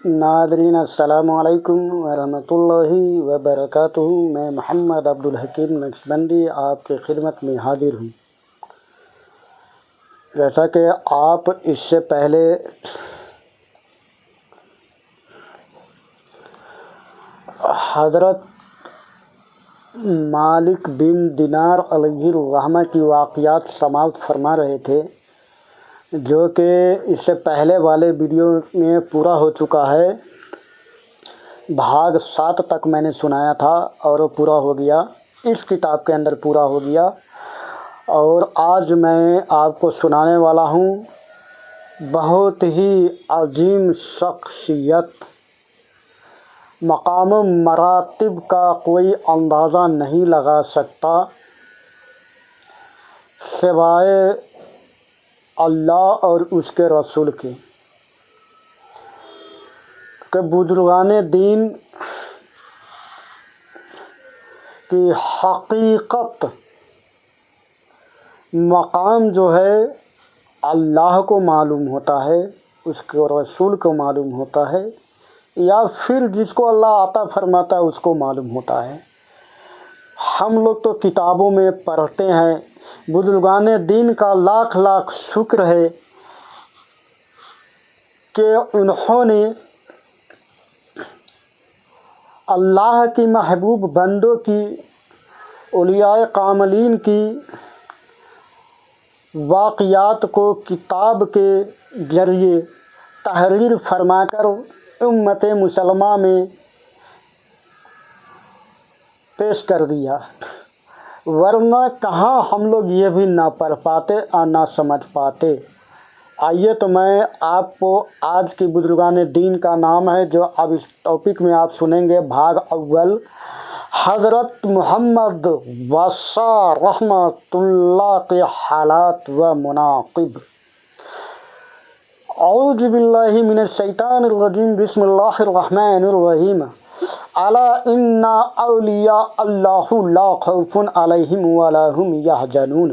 Nadreen अस्सलाम वालेकुम वरहमतुल्लाहि वबरकातुहू। मैं मोहम्मद अब्दुल हकीम नक्शबंदी आपकी खिदमत में हाजिर हूँ। जैसा कि आप इससे पहले हज़रत मालिक बिन दिनार अलैहिर्रहमा की वाक़यात समाप्त फरमा रहे थे, जो कि इससे पहले वाले वीडियो में पूरा हो चुका है। भाग 7 तक मैंने सुनाया था और वो पूरा हो गया, इस किताब के अंदर पूरा हो गया। और आज मैं आपको सुनाने वाला हूँ बहुत ही अजीम शख्सियत, मकाम मरातिब का कोई अंदाज़ा नहीं लगा सकता सिवाय अल्लाह और उसके रसूल के बुजुर्गाने दीन की हकीकत मकाम जो है अल्लाह को मालूम होता है, उसके रसूल को मालूम होता है, या फिर जिसको अल्लाह अता फरमाता है उसको मालूम होता है। हम लोग तो किताबों में पढ़ते हैं। बुजुर्गाने दीन का लाख लाख शुक्र है कि उन्होंने अल्लाह की महबूब बंदों की, औलियाए कामलीन की वाक़यात को किताब के ज़रिए तहरीर फरमाकर उम्मत मुसलमा में पेश कर दिया, वरना कहाँ हम लोग ये भी ना पढ़ पाते और ना समझ पाते। आइए तो मैं आपको आज की बुजुर्गाने दीन का नाम है, जो अब इस टॉपिक में आप सुनेंगे। भाग अव्वल, हज़रत मोहम्मद बशर रहमतुल्लाह के हालात व मुनाक़िब। औज़ु बिल्लाहि मिनश शैतानिर रजीम, बिस्मिल्लाहिर रहमानिर रहीम। अला इन्ना औलिया अल्लाहु ला खौफुन अलैहिम वला हुम यहज़नून।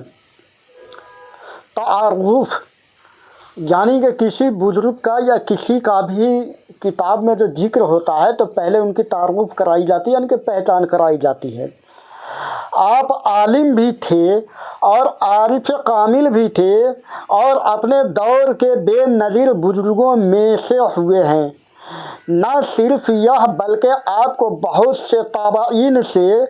तारुफ़ यानी कि किसी बुजुर्ग का या किसी का भी किताब में जो जिक्र होता है तो पहले उनकी तारुफ़ कराई जाती है, यानी कि पहचान कराई जाती है। आप आलिम भी थे और आरिफ कामिल भी थे और अपने दौर के बेनज़ीर बुजुर्गों में से हुए हैं। न सिर्फ यह बल्कि आपको बहुत से ताबईन से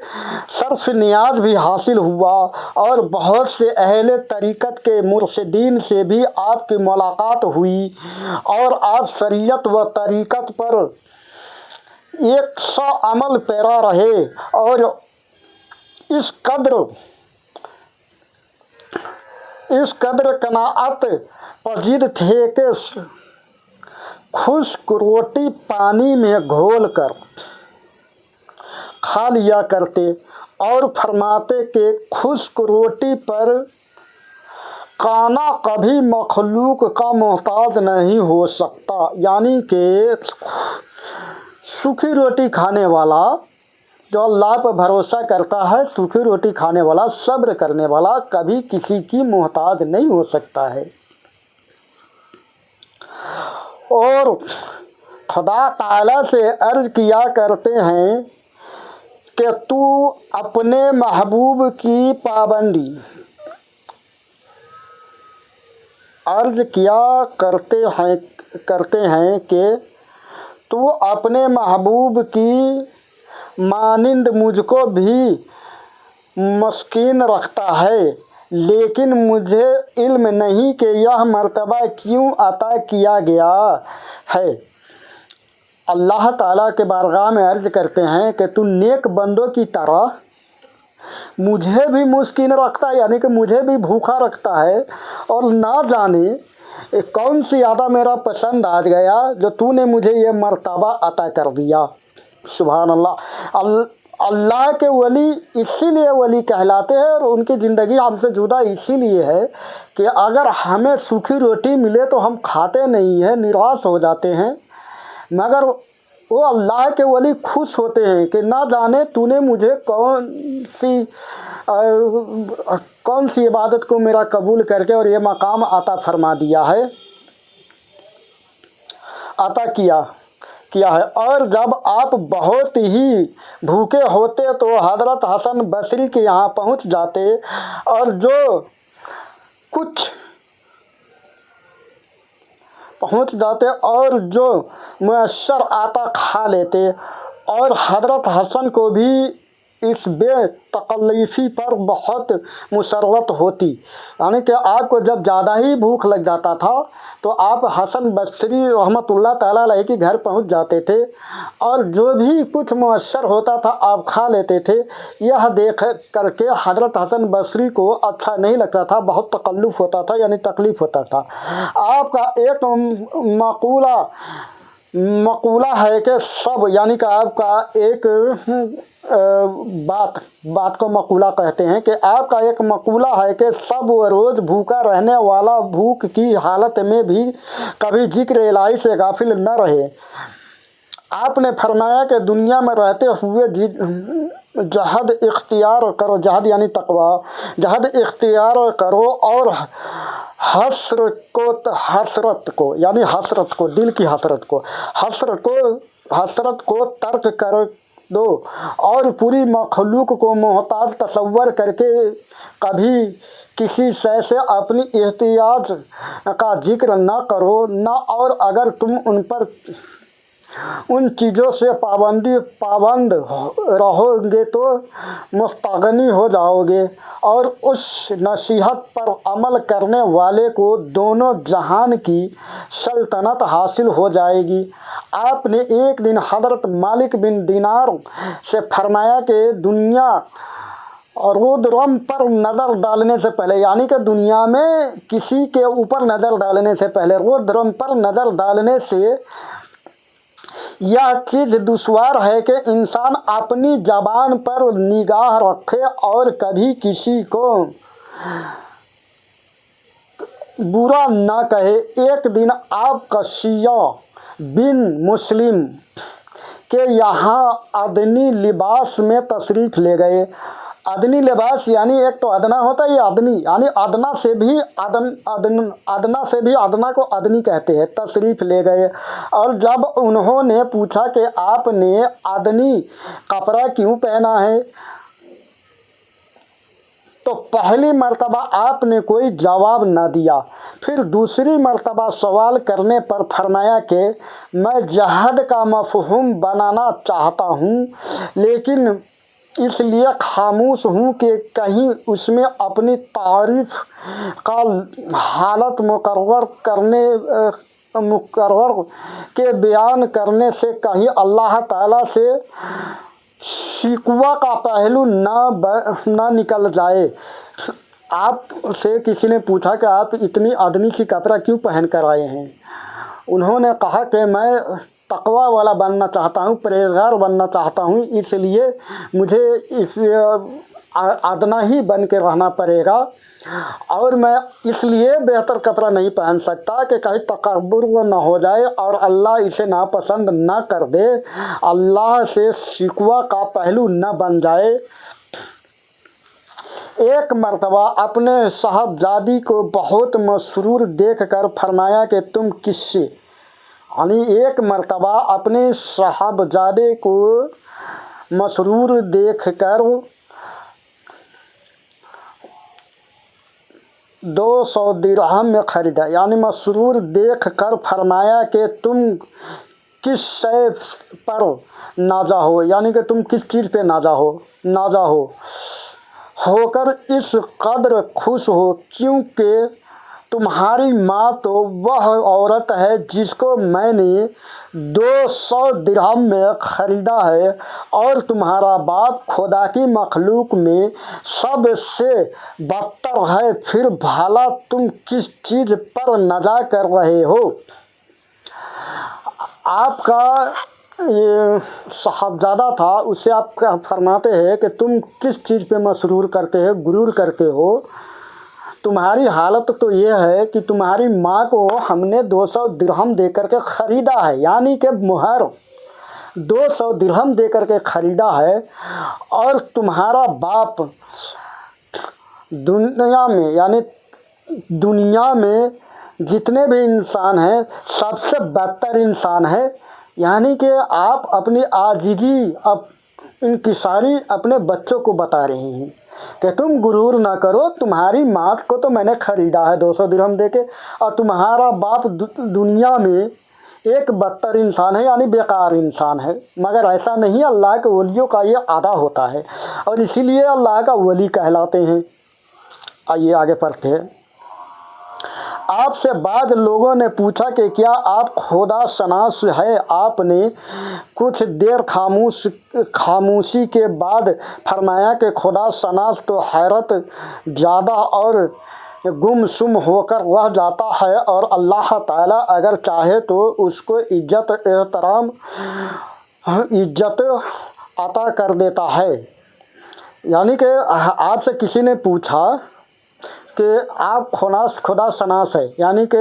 सर्फ नियाज भी हासिल हुआ और बहुत से अहले तरीक़त के मुर्शिदीन से भी आपकी मुलाकात हुई और आप शरीयत व तरीक़त पर एक सा अमल पैरा रहे और इस कदर कनाअत पजीद थे कि खुश्क रोटी पानी में घोल कर खा लिया करते और फरमाते कि खुश्क रोटी पर काना कभी मखलूक का मोहताज नहीं हो सकता। यानी कि सूखी रोटी खाने वाला, जो अल्लाह पर भरोसा करता है, सूखी रोटी खाने वाला, सब्र करने वाला कभी किसी की मोहताज नहीं हो सकता है। और खुदा ताला से अर्ज़ किया करते हैं कि तू अपने महबूब की पाबंदी, अर्ज़ किया करते हैं कि तू अपने महबूब की मानिंद मुझको भी मस्कीन रखता है, लेकिन मुझे इल्म नहीं कि यह मर्तबा क्यों अता किया गया है। अल्लाह ताला के बारगाह में अर्ज़ करते हैं कि तू नेक बंदों की तरह मुझे भी मुस्किन रखता है, यानी कि मुझे भी भूखा रखता है, और ना जाने कौन सी ज़्यादा मेरा पसंद आ गया जो तूने मुझे ये मर्तबा अता कर दिया। सुभान अल्लाह। अल्लाह के वली इसीलिए वली कहलाते हैं और उनकी ज़िंदगी हमसे जुदा इसीलिए है कि अगर हमें सूखी रोटी मिले तो हम खाते नहीं हैं, निराश हो जाते हैं, मगर वो अल्लाह के वली खुश होते हैं कि ना जाने तूने मुझे कौन सी इबादत को मेरा कबूल करके और ये मकाम अता फरमा दिया है, अता किया। किया है। और जब आप बहुत ही भूखे होते तो हज़रत हसन बसरी के यहाँ पहुँच जाते और जो कुछ पहुँच जाते और जो मुयस्सर आता खा लेते। और हज़रत हसन को भी इस बेतकल्लुफ़ी पर बहुत मुसर्रत होती, यानी कि आपको जब ज़्यादा ही भूख लग जाता था तो आप हसन बसरी रहमतुल्लाह ताला अलैह के घर पहुंच जाते थे और जो भी कुछ मुयस्सर होता था आप खा लेते थे। यह देख करके हज़रत हसन बसरी को अच्छा नहीं लगता था, बहुत तकल्लुफ़ होता था, यानी तकलीफ़ होता था। आपका एक मकूला है कि सब, यानी कि आपका एक बात को मकूला कहते हैं कि आपका एक मकूला है कि सब रोज़ भूखा रहने वाला भूख की हालत में भी कभी जिक्र इलाही से गाफिल न रहे। आपने फरमाया कि दुनिया में रहते हुए जहद इख्तियार करो, जहद यानी तकवा, जहद इख्तियार करो और हसरत को यानी हसरत को, दिल की हसरत को तर्क कर दो और पूरी मखलूक को मोहताज तसव्वुर करके कभी किसी शय से अपनी एहतियाज का जिक्र न करो न। और अगर तुम उन चीज़ों से पाबंद रहोगे तो मुस्तगनी हो जाओगे और उस नसीहत पर अमल करने वाले को दोनों जहान की सल्तनत हासिल हो जाएगी। आपने एक दिन हज़रत मालिक बिन दीनार से फरमाया कि दुनिया और रुद्रम पर नज़र डालने से पहले, यानी कि दुनिया में किसी के ऊपर नज़र डालने से पहले, रुद्रम पर नज़र डालने से यह चीज़ दुश्वार है कि इंसान अपनी ज़बान पर निगाह रखे और कभी किसी को बुरा ना कहे। एक दिन आप कसिया बिन मुस्लिम के यहाँ अदनी लिबास में तशरीफ़ ले गए। अदनी लिबास यानी एक तो अदना होता है, ये अदनी यानी अदना से भी अदना को अदनी कहते हैं। तशरीफ़ ले गए और जब उन्होंने पूछा कि आपने अदनी कपड़ा क्यों पहना है, तो पहली मर्तबा आपने कोई जवाब न दिया। फिर दूसरी मर्तबा सवाल करने पर फरमाया कि मैं जहद का मफ़हूम बनाना चाहता हूँ, लेकिन इसलिए खामोश हूँ कि कहीं उसमें अपनी तारीफ़ का हालत मुकर्रर के बयान करने से कहीं अल्लाह ताला से शिकवा का पहलू न निकल जाए। आपसे किसी ने पूछा कि आप इतनी अदनी सी कपड़ा क्यों पहन कर आए हैं। उन्होंने कहा कि मैं तकवा वाला बनना चाहता हूँ, परहेज़गार बनना चाहता हूँ, इसलिए मुझे इस अदना ही बन के रहना पड़ेगा और मैं इसलिए बेहतर कपड़ा नहीं पहन सकता कि कहीं तकब्बुर न हो जाए और अल्लाह इसे नापसंद न कर दे, अल्लाह से शिकवा का पहलू न बन जाए। एक मर्तबा अपने साहबजादी को बहुत मसरूर देखकर फरमाया कि तुम किससे, यानी एक मर्तबा अपने साहबजादे को मसरूर देखकर 200 दिरहम में ख़रीदा, यानी मसरूर देख कर फरमाया कि तुम किस शय पर नाजा हो, यानी कि तुम किस चीज़ पे नाजा हो होकर इस कदर खुश हो, क्योंकि तुम्हारी माँ तो वह औरत है जिसको मैंने 200 दिरहम में ख़रीदा है और तुम्हारा बाप खुदा की मखलूक में सबसे बदतर है, फिर भला तुम किस चीज़ पर नज़ा कर रहे हो। आपका ये साहबजादा था, उससे आप फरमाते हैं कि तुम किस चीज़ पे मसरूर करते हो, गुरूर करते हो। तुम्हारी हालत तो ये है कि तुम्हारी माँ को हमने 200 दिरहम दे करके ख़रीदा है, यानी कि मुहर 200 दिरहम दे करके ख़रीदा है और तुम्हारा बाप दुनिया में जितने भी इंसान हैं सबसे बदतर इंसान है। یعنی کہ آپ اپنی عاجزی اب انکساری اپنے بچوں کو بتا رہی ہیں کہ تم غرور نہ کرو، تمہاری ماں کو تو میں نے خریدا ہے 200 درہم دے کے، اور تمہارا باپ دنیا میں ایک بدتر انسان ہے، یعنی بیکار انسان ہے۔ مگر ایسا نہیں، اللہ کے ولیوں کا یہ عادہ ہوتا ہے اور اسی لیے اللہ کا ولی کہلاتے ہیں۔ آئیے آگے پڑھتے ہیں۔ آپ سے بعض لوگوں نے پوچھا کہ کیا آپ خدا شناس ہے؟ آپ نے کچھ دیر خاموشی کے بعد فرمایا کہ خدا شناس تو حیرت زدہ اور گمسم ہو کر رہ جاتا ہے، اور اللہ تعالیٰ اگر چاہے تو اس کو عزت عطا کر دیتا ہے۔ یعنی کہ آپ سے کسی نے پوچھا کہ آپ خدا شناس ہے، یعنی کہ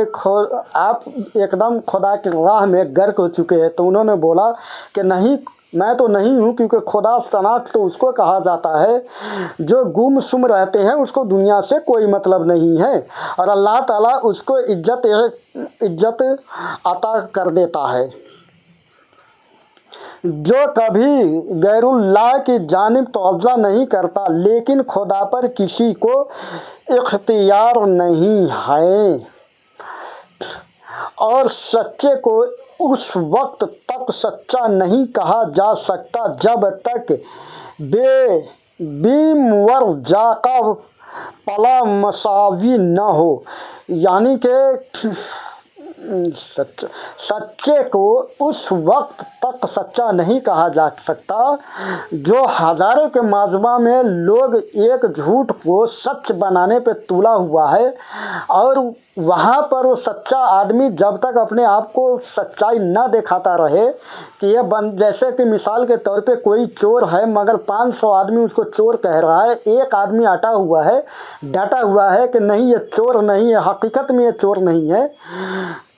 آپ ایک دم خدا کی راہ میں غرق ہو چکے ہیں، تو انہوں نے بولا کہ نہیں، میں تو نہیں ہوں، کیونکہ خدا شناس تو اس کو کہا جاتا ہے جو گم سم رہتے ہیں، اس کو دنیا سے کوئی مطلب نہیں ہے، اور اللہ تعالیٰ اس کو عزت عطا کر دیتا ہے۔ جو کبھی غیر اللہ کی جانب توجہ نہیں کرتا، لیکن خدا پر کسی کو اختیار نہیں ہے، اور سچے کو اس وقت تک سچا نہیں کہا جا سکتا جب تک بیم ور جا کا پلا مساوی نہ ہو۔ یعنی کہ سچے کو اس وقت تک سچا نہیں کہا جا سکتا جو ہزاروں کے مجمع میں لوگ ایک جھوٹ کو سچ بنانے پہ تلا ہوا ہے، اور وہاں پر وہ سچا آدمی جب تک اپنے آپ کو سچائی نہ دکھاتا رہے کہ جیسے کہ مثال کے طور پہ کوئی چور ہے، مگر 500 آدمی اس کو چور کہہ رہا ہے، ایک آدمی ڈٹا ہوا ہے کہ نہیں یہ چور نہیں ہے، حقیقت میں یہ چور نہیں ہے،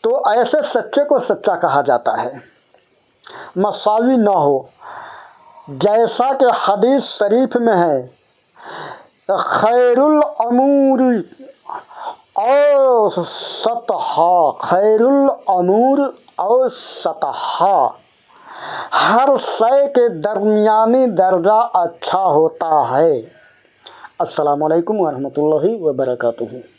تو ایسے سچے کو سچا کہا جاتا ہے، مساوی نہ ہو۔ جیسا کہ حدیث شریف میں ہے، خیر الامور اوسطھا، ہر شے کے درمیانی درجہ اچھا ہوتا ہے۔ السلام علیکم ورحمۃ اللہ وبرکاتہ۔